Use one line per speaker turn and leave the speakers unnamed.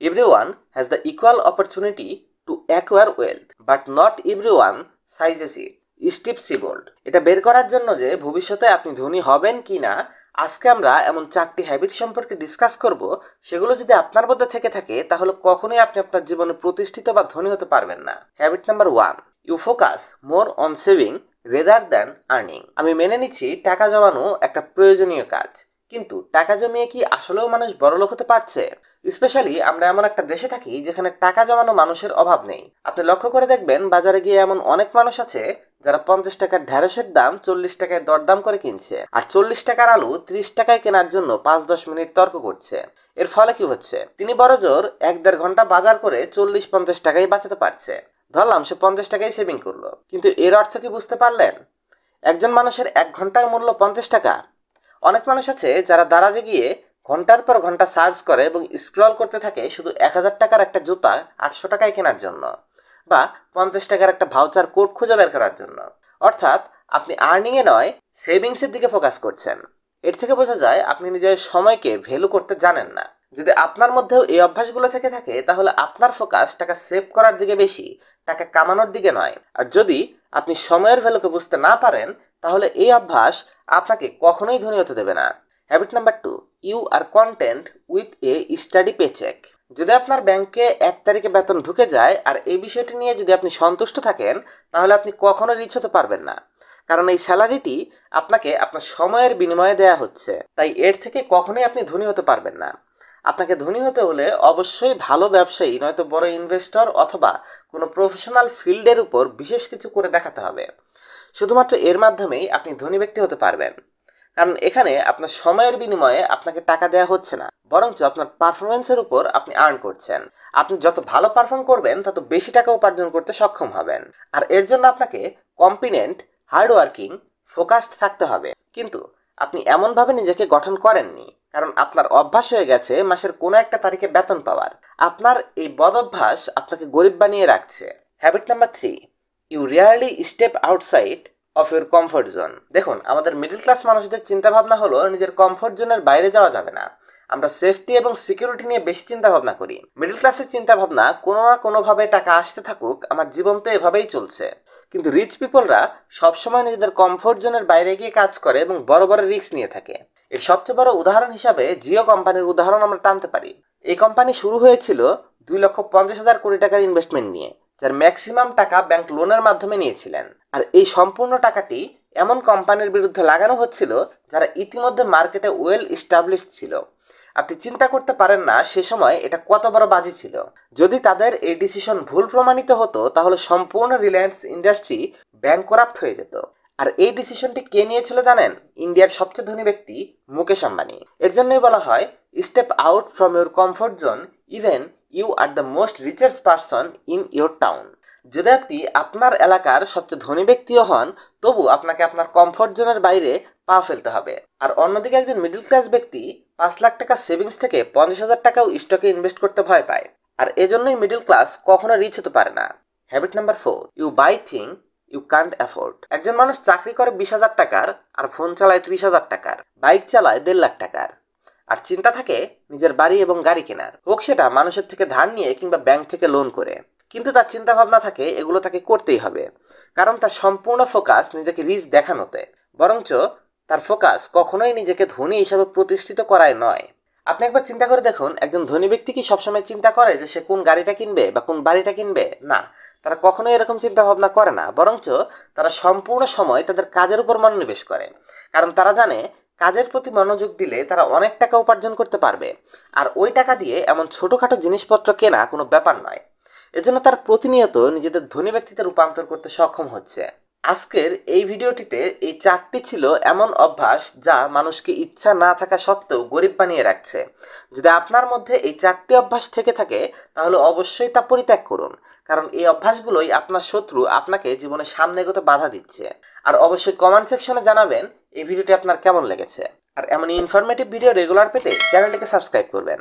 Everyone has the equal opportunity to acquire wealth, but not everyone seizes it. Steve Siebold. এটা বের করার জন্য যে ভবিষ্যতে আপনি ধনী হবেন কি না, আজকে আমরা এমন 4টি হ্যাবিট সম্পর্কে ডিসকাস করব, সেগুলো যদি আপনার মধ্যে থেকে থাকে তাহলে কখনোই আপনি আপনার জীবনে প্রতিষ্ঠিত বা ধনী হতে পারবেন না। Habit number 1, you focus more on saving rather than earning. আমি মেনে নিচ্ছি টাকা জমানো একটা প্রয়োজনীয় কাজ, কিন্তু টাকা জমিয়ে কি আসলেও মানুষ বড়লোক হতে পারছে? স্পেশালি আমরা এমন একটা দেশে থাকি যেখানে টাকা জমানো মানুষের অভাব নেই। আপনি লক্ষ্য করে দেখবেন বাজারে গিয়ে এমন অনেক মানুষ আছে যারা 50 টাকার ঢেঁড়সের দাম 40 টাকায় দরদাম করে কিনছে, আর 40 টাকার আলু 30 টাকায় কেনার জন্য 5-10 মিনিট তর্ক করছে। এর ফলে কি হচ্ছে? তিনি বড়জোর 1-1.5 ঘন্টা বাজার করে 40-50 টাকায় বাঁচাতে পারছে। ধরলাম সে 50 টাকায় সেভিং করলো, কিন্তু এর অর্থ কি বুঝতে পারলেন? একজন মানুষের 1 ঘন্টার মূল্য 50 টাকা। অনেক মানুষ আছে যারা দারাজে গিয়ে ঘন্টার পর ঘন্টা সার্চ করে এবং স্ক্রল করতে থাকে শুধু 1000 টাকার একটা জুতা 800 টাকায় কেনার জন্য, বা 50 টাকার একটা ভাউচার কোড খুঁজে বের করার জন্য। অর্থাৎ আপনি আর্নিংয়ে নয়, সেভিংসের দিকে ফোকাস করছেন। এর থেকে বোঝা যায় আপনি নিজের সময়কে ভ্যালু করতে জানেন না। যদি আপনার মধ্যেও এই অভ্যাসগুলো থেকে থাকে তাহলে আপনার ফোকাস টাকা সেভ করার দিকে বেশি, টাকা কামানোর দিকে নয়। আর যদি আপনি সময়ের ভ্যালুকে বুঝতে না পারেন তাহলে এই অভ্যাস আপনাকে কখনোই ধনী হতে দেবে না। Habit number 2, you are content with a steady paycheck. যদি আপনার ব্যাংকে 1 তারিখে বেতন ঢুকে যায় আর এই বিষয়টি নিয়ে যদি আপনি সন্তুষ্ট থাকেন তাহলে আপনি কখনো রিচ হতে পারবেন না, কারণ এই স্যালারিটি আপনাকে আপনার সময়ের বিনিময়ে দেয়া হচ্ছে। তাই এর থেকে কখনোই আপনি ধনী হতে পারবেন না। আপনাকে ধনী হতে হলে অবশ্যই ভালো ব্যবসায়ী নয়তো বড় ইনভেস্টর অথবা কোনো প্রফেশনাল ফিল্ডের উপর বিশেষ কিছু করে দেখাতে হবে। শুধুমাত্র এর মাধ্যমেই আপনি ধনী ব্যক্তি হতে পারবেন, কারণ এখানে আপনার সময়ের বিনিময়ে আপনাকে টাকা দেওয়া হচ্ছে না, বরঞ্চ আপনার পারফরমেন্সের উপর আপনি আর্ন করছেন। আপনি যত ভালো পারফর্ম করবেন তত বেশি টাকা উপার্জন করতে সক্ষম হবেন। আর এর জন্য আপনাকে কম্পিটেন্ট, হার্ডওয়ার্কিং, ফোকাসড থাকতে হবে। কিন্তু আপনি এমনভাবে নিজেকে গঠন করেননি, কারণ আপনার অভ্যাস হয়ে গেছে মাসের কোনো একটা তারিখে বেতন পাওয়ার। আপনার এই বদ অভ্যাস আপনাকে গরিব বানিয়ে রাখছে। Habit number 3, you rarely step outside of your comfort zone. দেখুন, আমাদের মিডল ক্লাস মানুষদের চিন্তা ভাবনা হলো নিজের কমফোর্ট জোনের বাইরে যাওয়া যাবে না। আমরা সেফটি এবং সিকিউরিটি নিয়ে বেশি চিন্তা ভাবনা করি। মিডল ক্লাসের চিন্তা ভাবনা কোনো না কোনোভাবে টাকা আসতে থাকুক, আমার জীবন তো এভাবেই চলছে। কিন্তু রিচ পিপলরা সবসময় নিজেদের কমফোর্ট জোনের বাইরে গিয়ে কাজ করে এবং বড় বড় রিস্ক নিয়ে থাকে। এর সবচেয়ে বড় উদাহরণ হিসাবে জিও কোম্পানির উদাহরণ আমরা টানতে পারি। এই কোম্পানি শুরু হয়েছিল 2,50,000 কোটি টাকার ইনভেস্টমেন্ট নিয়ে, যার ম্যাক্সিমাম টাকা ব্যাংক লোনের মাধ্যমে নিয়েছিলেন। আর এই সম্পূর্ণ টাকাটি এমন কোম্পানির বিরুদ্ধে লাগানো হচ্ছিল যারা ইতিমধ্যে মার্কেটে ওয়েল এস্টাবলিশড ছিল। আপনি চিন্তা করতে পারেন না সে সময় এটা কত বড় বাজি ছিল। যদি তাদের এই ডিসিশন ভুল প্রমাণিত হতো তাহলে সম্পূর্ণ রিলায়েন্স ইন্ডাস্ট্রি ব্যাংকরাপ্ট হয়ে যেত। আর এই ডিসিশনটি কে নিয়েছিল জানেন? ইন্ডিয়ার সবচেয়ে ধনী ব্যক্তি মুকেশ আম্বানি। এর জন্যই বলা হয়, step out from your comfort zone even you are the most richest person in your town. যদি আপনি আপনার এলাকার সবচেয়ে ধনী ব্যক্তিও হন, তবু আপনাকে আপনার কমফোর্ট জোনের বাইরে পা ফেলতে হবে। আর অন্যদিকে একজন মিডল ক্লাস ব্যক্তি 5 লাখ টাকা সেভিংস থেকে 50,000 টাকাও স্টকে ইনভেস্ট করতে ভয় পায়। আর এজন্যই মিডল ক্লাস কখনো রিচ হতে পারে না। Habit number 4, you buy thing you can't afford. একজন মানুষ চাকরি করে 20,000 টাকার, আর ফোন চালায় 30,000 টাকার, বাইক চালায় 1.5 লাখ টাকার, আর চিন্তা থাকে নিজের বাড়ি এবং গাড়ি কেনার, হোক সেটা মানুষের থেকে ধার নিয়ে কিংবা ব্যাংক থেকে লোন করে। কিন্তু তার চিন্তা ভাবনা থাকে এগুলো তাকে করতেই হবে, কারণ তার সম্পূর্ণ ফোকাস নিজেকে রিচ দেখানোতে, বরঞ্চ তার ফোকাস কখনোই নিজেকে ধনী হিসাবে প্রতিষ্ঠিত করায় নয়। আপনি একবার চিন্তা করে দেখুন, একজন ধনী ব্যক্তি কি সবসময় চিন্তা করে যে সে কোন গাড়িটা কিনবে বা কোন বাড়িটা কিনবে? না, তারা কখনোই এরকম চিন্তা ভাবনা করে না, বরঞ্চ তারা সম্পূর্ণ সময় তাদের কাজের উপর মনোনিবেশ করে। কারণ তারা জানে কাজের প্রতি মনোযোগ দিলে তারা অনেক টাকা উপার্জন করতে পারবে, আর ওই টাকা দিয়ে এমন ছোটোখাটো জিনিসপত্র কেনা কোনো ব্যাপার নয়। এজন্য তারা প্রতিনিয়ত নিজেদের ধনী ব্যক্তিতে রূপান্তর করতে সক্ষম হচ্ছে। আজকের এই ভিডিওটিতে এই 4টি ছিল এমন অভ্যাস যা মানুষকে ইচ্ছা না থাকা সত্ত্বেও গরিব বানিয়ে রাখছে। যদি আপনার মধ্যে এই 4টি অভ্যাস থেকে থাকে তাহলে অবশ্যই তা পরিত্যাগ করুন, কারণ এই অভ্যাসগুলোই আপনার শত্রু, আপনাকে জীবনে সামনে এগোতে বাধা দিচ্ছে। আর অবশ্যই কমেন্ট সেকশনে জানাবেন এই ভিডিওটি আপনার কেমন লেগেছে। আর এমন ইনফরমেটিভ ভিডিও রেগুলার পেতে চ্যানেলটিকে সাবস্ক্রাইব করবেন।